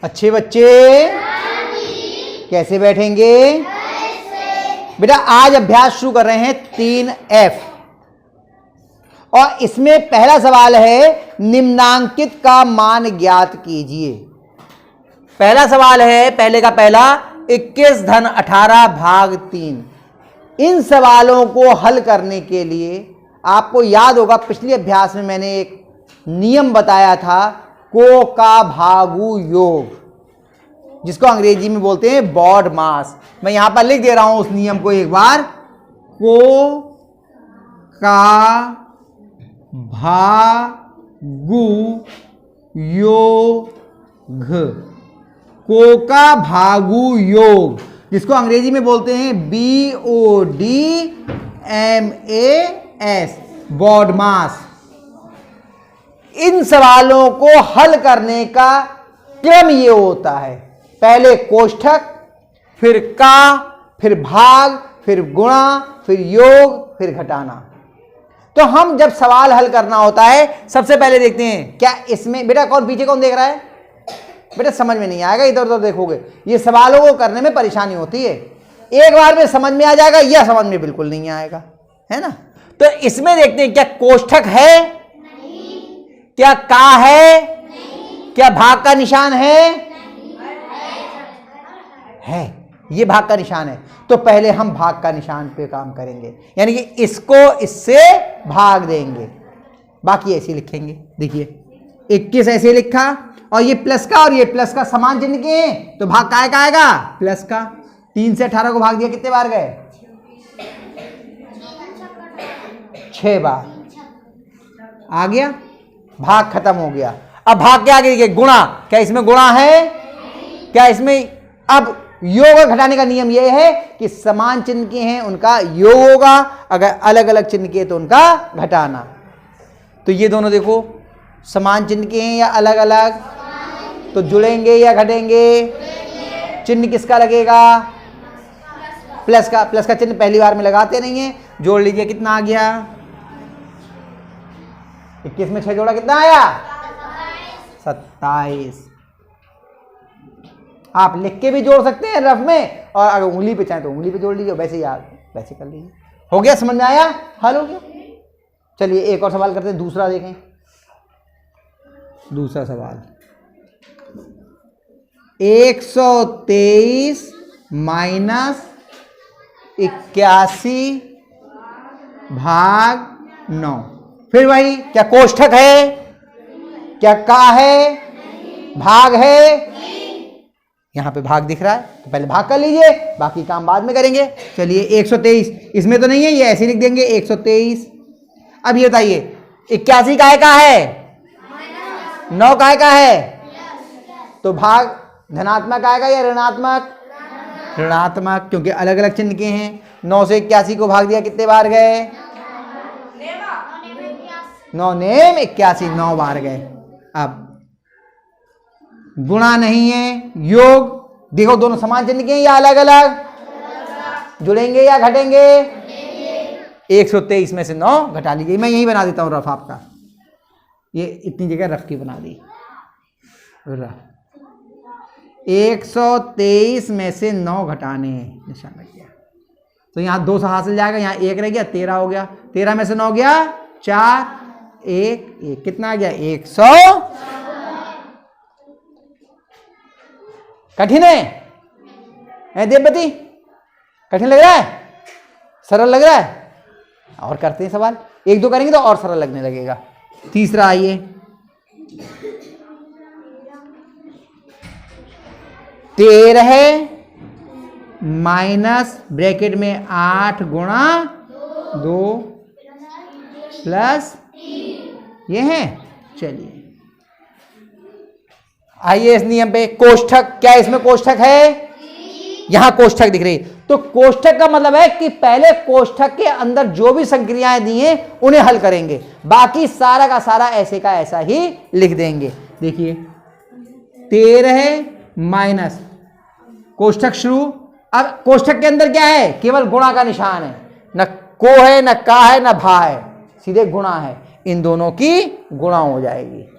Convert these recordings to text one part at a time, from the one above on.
अच्छे बच्चे कैसे बैठेंगे? बेटा आज अभ्यास शुरू कर रहे हैं 3F और इसमें पहला सवाल है निम्नांकित का मान ज्ञात कीजिए। पहला सवाल है पहले का पहला 21 धन 18 भाग 3। इन सवालों को हल करने के लिए आपको याद होगा पिछले अभ्यास में मैंने एक नियम बताया था को का भागु योग, जिसको अंग्रेजी में बोलते हैं बॉड मास। मैं यहां पर लिख दे रहा हूं उस नियम को एक बार। को का भागु योग, को का भागु योग, जिसको अंग्रेजी में बोलते हैं BODMAS, बॉड मास। इन सवालों को हल करने का क्रम ये होता है, पहले कोष्ठक, फिर का, फिर भाग, फिर गुणा, फिर योग, फिर घटाना। तो हम जब सवाल हल करना होता है सबसे पहले देखते हैं क्या इसमें, बेटा कौन पीछे कौन देख रहा है? बेटा समझ में नहीं आएगा, इधर उधर देखोगे, ये सवालों को करने में परेशानी होती है। एक बार में समझ में आ जाएगा या समझ में बिल्कुल नहीं आएगा, है ना। तो इसमें देखते हैं क्या कोष्ठक है, क्या का है, क्या भाग का निशान है? ये भाग का निशान है। तो पहले हम भाग का निशान पे काम करेंगे, यानी कि इसको इससे भाग देंगे, बाकी ऐसे लिखेंगे। देखिए 21 ऐसे लिखा और ये प्लस का और ये प्लस का समान चिन्ह के हैं, तो भाग का आएगा प्लस का। 3 से 18 को भाग दिया, कितने बार गए? 6 बार। आ गया, भाग खत्म हो गया। अब भाग के आगे देखिए गुणा, क्या इसमें गुणा है? क्या इसमें? अब योग और घटाने का नियम यह है कि समान चिन्ह के हैं उनका योग होगा, अगर अलग अलग चिन्ह के तो उनका घटाना। तो ये दोनों देखो समान चिन्ह के हैं या अलग अलग, तो जुड़ेंगे या घटेंगे? चिन्ह किसका लगेगा? प्लस का। प्लस का चिन्ह पहली बार में लगाते नहीं है। जोड़ लीजिए, कितना आ गया? 21 में 6 जोड़ा कितना आया? 27। आप लिख के भी जोड़ सकते हैं रफ में, और अगर उंगली पे चाहे तो उंगली पे जोड़ लीजिए, वैसे याद वैसे कर लीजिए। हो गया, समझ में आया? हल हो गया। चलिए एक और सवाल करते हैं, दूसरा देखें। दूसरा सवाल 123 माइनस 81 भाग 9। फिर वही, क्या कोष्ठक है? क्या का है? भाग है? यहां पे भाग दिख रहा है तो पहले भाग कर लीजिए, बाकी काम बाद में करेंगे। चलिए 123 इसमें तो नहीं है, ये ऐसे लिख देंगे 123। अब ये बताइए 81 काय का है? 9 काय का है? तो भाग धनात्मक आएगा या ऋणात्मक? ऋणात्मक, क्योंकि अलग अलग चिन्ह के हैं। 9 से 81 को भाग दिया, कितने बार गए? 9 नेम 81, 9 बार गए। अब गुणा नहीं है, योग। देखो दोनों समान चिन्ह के हैं या अलग अलग? जुड़ेंगे या घटेंगे? 123 में से 9 घटा लीजिए। मैं यही बना देता हूं रफ आपका, ये इतनी जगह रफ की बना दी। 123 में से 9 घटाने हैं, निशान लग गया। तो यहाँ 2 हासिल जाएगा, यहाँ 1 रह गया, 13 हो गया। 13 में से 9 गया 4, 1 कितना आ गया? 100। कठिन है देवपति? कठिन लग रहा है? सरल लग रहा है? और करते हैं सवाल, 1-2 करेंगे तो और सरल लगने लगेगा। तीसरा आइए, 13 माइनस ब्रैकेट में 8 गुणा 2 प्लस ये है। चलिए आइए इस नियम पे, कोष्ठक, क्या इसमें कोष्ठक है? यहां कोष्ठक दिख रही, तो कोष्ठक का मतलब है कि पहले कोष्ठक के अंदर जो भी संक्रियाएं दी हैं उन्हें हल करेंगे, बाकी सारा का सारा ऐसे का ऐसा ही लिख देंगे। देखिए 13 माइनस कोष्ठक शुरू। अब कोष्ठक के अंदर क्या है? केवल गुणा का निशान है, न को है, न का है, न भा है, सीधे गुणा है। इन दोनों की गुणा हो जाएगी।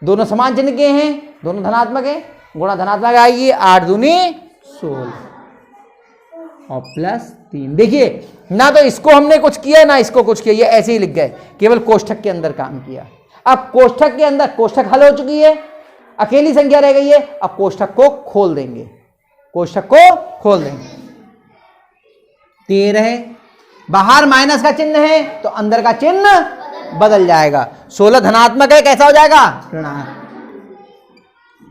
दोनों समान चिन्ह के हैं, दोनों धनात्मक हैं, गुणा धनात्मक आएगी 8 दूनी 16 और प्लस 3। देखिए ना तो इसको हमने कुछ किया ना इसको कुछ किया, ये ऐसे ही लिख गए, केवल कोष्ठक के अंदर काम किया। अब कोष्ठक के अंदर कोष्ठक हल हो चुकी है, अकेली संख्या रह गई है, अब कोष्ठक को खोल देंगे, कोष्ठक को खोल देंगे। 13 बाहर माइनस का चिन्ह है तो अंदर का चिन्ह बदल जाएगा। 16 धनात्मक है, कैसा हो जाएगा ऋणात्मक,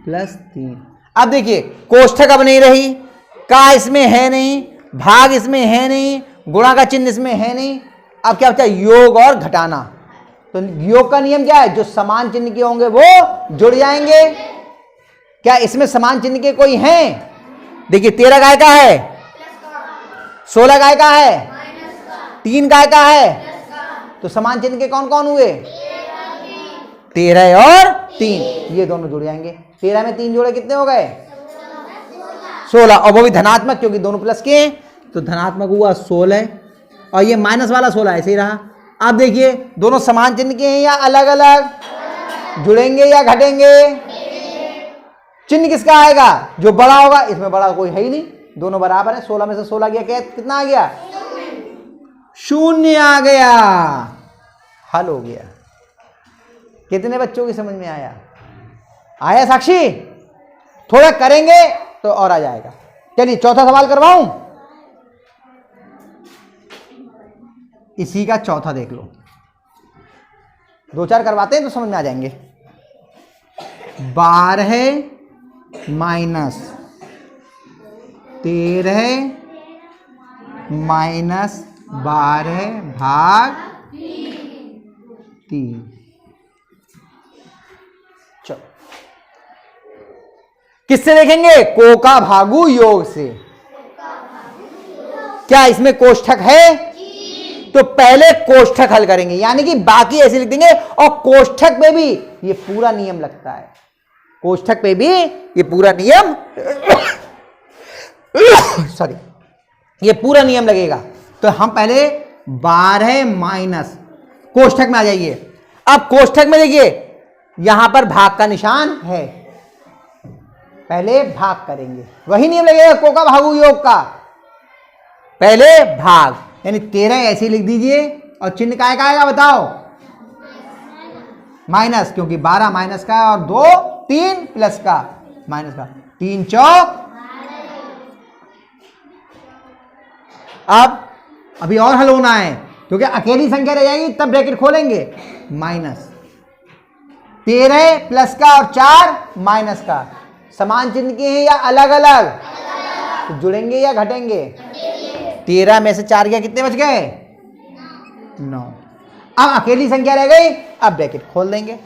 प्लस 3। अब देखिए कोष्ठक अब नहीं रही, का इसमें है नहीं, भाग इसमें है नहीं, गुणा का चिन्ह इसमें है नहीं। अब क्या बचा, योग और घटाना। तो योग का नियम क्या है, जो समान चिन्ह के होंगे वो जुड़ जाएंगे। क्या इसमें समान चिन्ह के कोई हैं? देखिए 13 काय का है, 16 काय का है, 3 काय का है, तो समान चिन्ह के कौन कौन हुए, 13 और 3, ये दोनों जुड़ जाएंगे। 13 में 3 जोड़े कितने हो गए, 16, और वो भी धनात्मक क्योंकि दोनों प्लस के हैं, तो धनात्मक हुआ 16 और ये माइनस वाला 16 ऐसे ही रहा। अब देखिए दोनों समान चिन्ह के हैं या अलग अलग, जुड़ेंगे या घटेंगे, चिन्ह किसका आएगा, जो बड़ा होगा। इसमें बड़ा कोई है ही नहीं, दोनों बराबर है। 16 में से 16 गया, कितना आ गया, 0 आ गया, हल हो गया। कितने बच्चों की समझ में आया, आया साक्षी? थोड़ा करेंगे तो और आ जाएगा। चलिए चौथा सवाल करवाऊं, इसी का चौथा देख लो, 2-4 करवाते हैं तो समझ में आ जाएंगे। 12 माइनस 13 माइनस 12 भाग 3। चलो किससे देखेंगे, को का भागु योग से। क्या इसमें कोष्ठक है, तो पहले कोष्ठक हल करेंगे, यानी कि बाकी ऐसे लिख देंगे। और कोष्ठक पे भी ये पूरा नियम लगता है, कोष्ठक पे भी ये पूरा नियम सॉरी ये पूरा नियम लगेगा। तो हम पहले 12 माइनस कोष्ठक में आ जाइए। अब कोष्ठक में देखिए यहां पर भाग का निशान है, पहले भाग करेंगे, वही नियम लगेगा को का भागु योग का, पहले भाग, यानी 13 ऐसे लिख दीजिए और चिन्ह काय का आएगा बताओ, माइनस, क्योंकि 12 माइनस का है और 2 3 प्लस का माइनस का, 3 चौक। अब अभी और हल होना है क्योंकि अकेली संख्या रह जाएगी, तब ब्रैकेट खोलेंगे, माइनस 13 प्लस का और 4 माइनस का, समान चिन्ह के हैं या अलग अलग, तो जुड़ेंगे या घटेंगे। 13 में से 4 गया, कितने बच गए, 9। अब अकेली संख्या रह गई, अब ब्रैकेट खोल देंगे।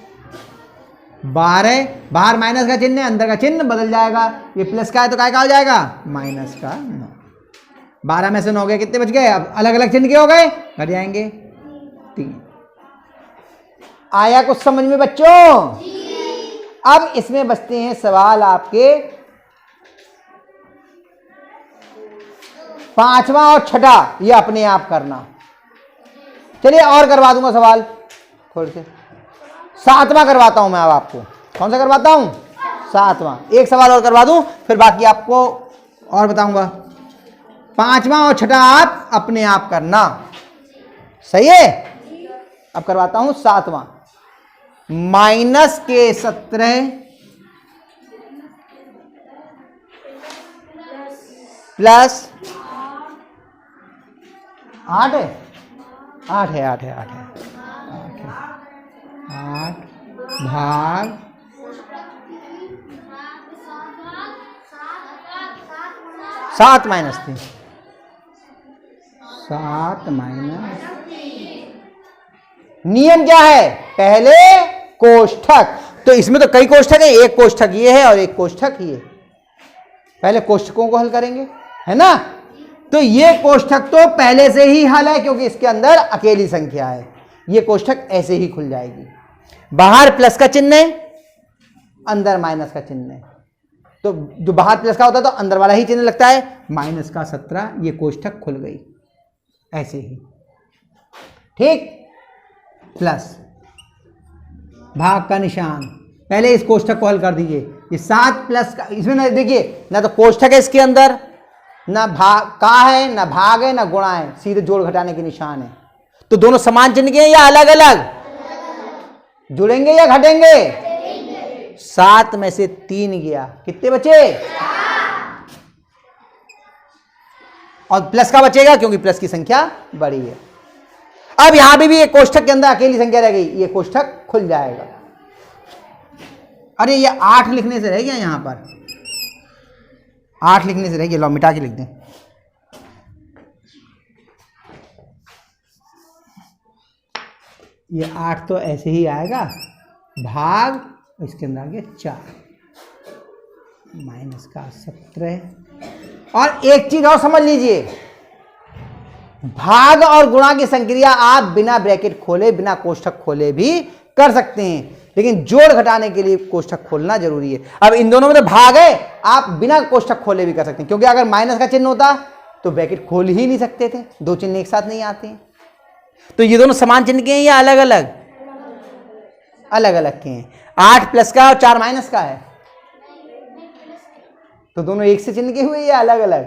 12 बाहर माइनस का चिन्ह है, अंदर का चिन्ह बदल जाएगा, ये प्लस का है तो काय का हो जाएगा, माइनस का 9। 12 में से 9 गए, कितने बच गए, अब अलग अलग चिन्ह के हो गए, घट जाएंगे 3। आया कुछ समझ में बच्चों? अब इसमें बचते हैं सवाल आपके 5वां और 6ठा, ये अपने आप करना। चलिए और करवा दूंगा सवाल थोड़े से। 7वां करवाता हूं मैं अब आपको। कौन सा करवाता हूं, 7वां। एक सवाल और करवा दूं, फिर बाकी आपको और बताऊंगा। 5वां और 6ठा आप अपने आप करना, सही है। अब करवाता हूं 7वां। माइनस के 17 प्लस 8 है, 8 है, 8 है, 8 है, 8 भाग 7 माइनस 3, 7 माइनस। नियम क्या है, पहले कोष्ठक, तो इसमें तो कई कोष्ठक है, एक कोष्ठक ये है और एक कोष्ठक ये। पहले कोष्ठकों को हल करेंगे, है ना। तो ये कोष्ठक तो पहले से ही हल है क्योंकि इसके अंदर अकेली संख्या है, ये कोष्ठक ऐसे ही खुल जाएगी। बाहर प्लस का चिन्ह है, अंदर माइनस का चिन्ह है, तो जो बाहर प्लस का होता है तो अंदर वाला ही चिन्ह लगता है। माइनस का 17, ये कोष्ठक खुल गई ऐसे ही, ठीक। प्लस भाग का निशान, पहले इस कोष्ठक को हल कर दीजिए। ये 7 प्लस का, इसमें ना देखिए ना तो कोष्ठक है इसके अंदर, ना भाग का है, ना भाग है, ना गुणा है, सीधे जोड़ घटाने के निशान है। तो दोनों समान चिन्ह के हैं या अलग अलग? जुड़ेंगे या घटेंगे? 7 में से 3 गया, कितने बचे? और प्लस का बचेगा क्योंकि प्लस की संख्या बड़ी है। अब यहां भी एक कोष्ठक के अंदर अकेली संख्या रह गई, ये कोष्ठक खुल जाएगा। अरे ये 8 लिखने से रह गया, यहां पर 8 लिखने से रह गया, लो मिटा के लिख दें। ये 8 तो ऐसे ही आएगा, भाग इसके अंदर आ गया 4 माइनस का 17। और एक चीज और समझ लीजिए, भाग और गुणा की संक्रिया आप बिना ब्रैकेट खोले, बिना कोष्ठक खोले भी कर सकते हैं, लेकिन जोड़ घटाने के लिए कोष्ठक खोलना जरूरी है। अब इन दोनों में तो भाग है, आप बिना कोष्ठक खोले भी कर सकते हैं, क्योंकि अगर माइनस का चिन्ह होता तो ब्रैकेट खोल ही नहीं सकते थे, 2 चिन्ह एक साथ नहीं आते हैं। तो ये दोनों समान चिन्ह के हैं या अलग अलग? अलग अलग के हैं। 8 प्लस का और 4 माइनस का है, तो दोनों एक से चिन्ह के हुए या अलग अलग?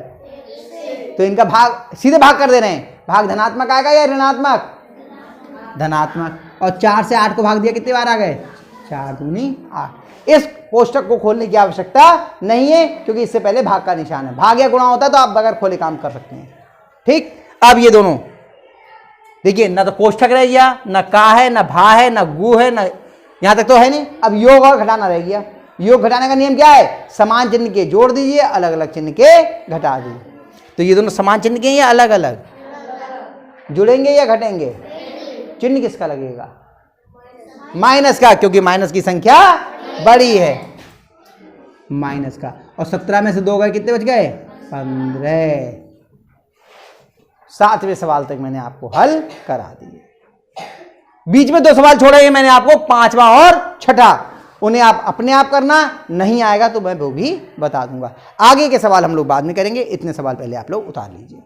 तो इनका भाग सीधे भाग कर दे रहे हैं, भाग धनात्मक आएगा या ऋणात्मक? धनात्मक। और 4 से 8 को भाग दिया, कितने बार आ गए? 4 दूनी 8। इस कोष्ठक को खोलने की आवश्यकता नहीं है, क्योंकि इससे पहले भाग का निशान है। भाग या गुणा होता तो आप बगैर खोले काम कर सकते हैं। ठीक, अब ये दोनों देखिए, ना तो कोष्ठक रह गया, ना का है, ना भा है, ना गु है, ना यहां तक तो है नहीं। अब योग और घटाना रह गया। योग घटाने का नियम क्या है? समान चिन्ह के जोड़ दीजिए, अलग अलग चिन्ह के घटा दीजिए। तो ये दोनों समान चिन्ह के हैं या अलग अलग? जुड़ेंगे या घटेंगे? चिन्ह किसका लगेगा? माइनस का, क्योंकि माइनस की संख्या बड़ी है, माइनस का। और 17 में से 2 गए, कितने बच गए? 15। 7वें सवाल तक मैंने आपको हल करा दिए। बीच में 2 सवाल छोड़े हैं मैंने आपको, 5वां और 6ठा, उन्हें आप अपने आप करना, नहीं आएगा तो मैं वो भी बता दूंगा। आगे के सवाल हम लोग बाद में करेंगे, इतने सवाल पहले आप लोग उतार लीजिए।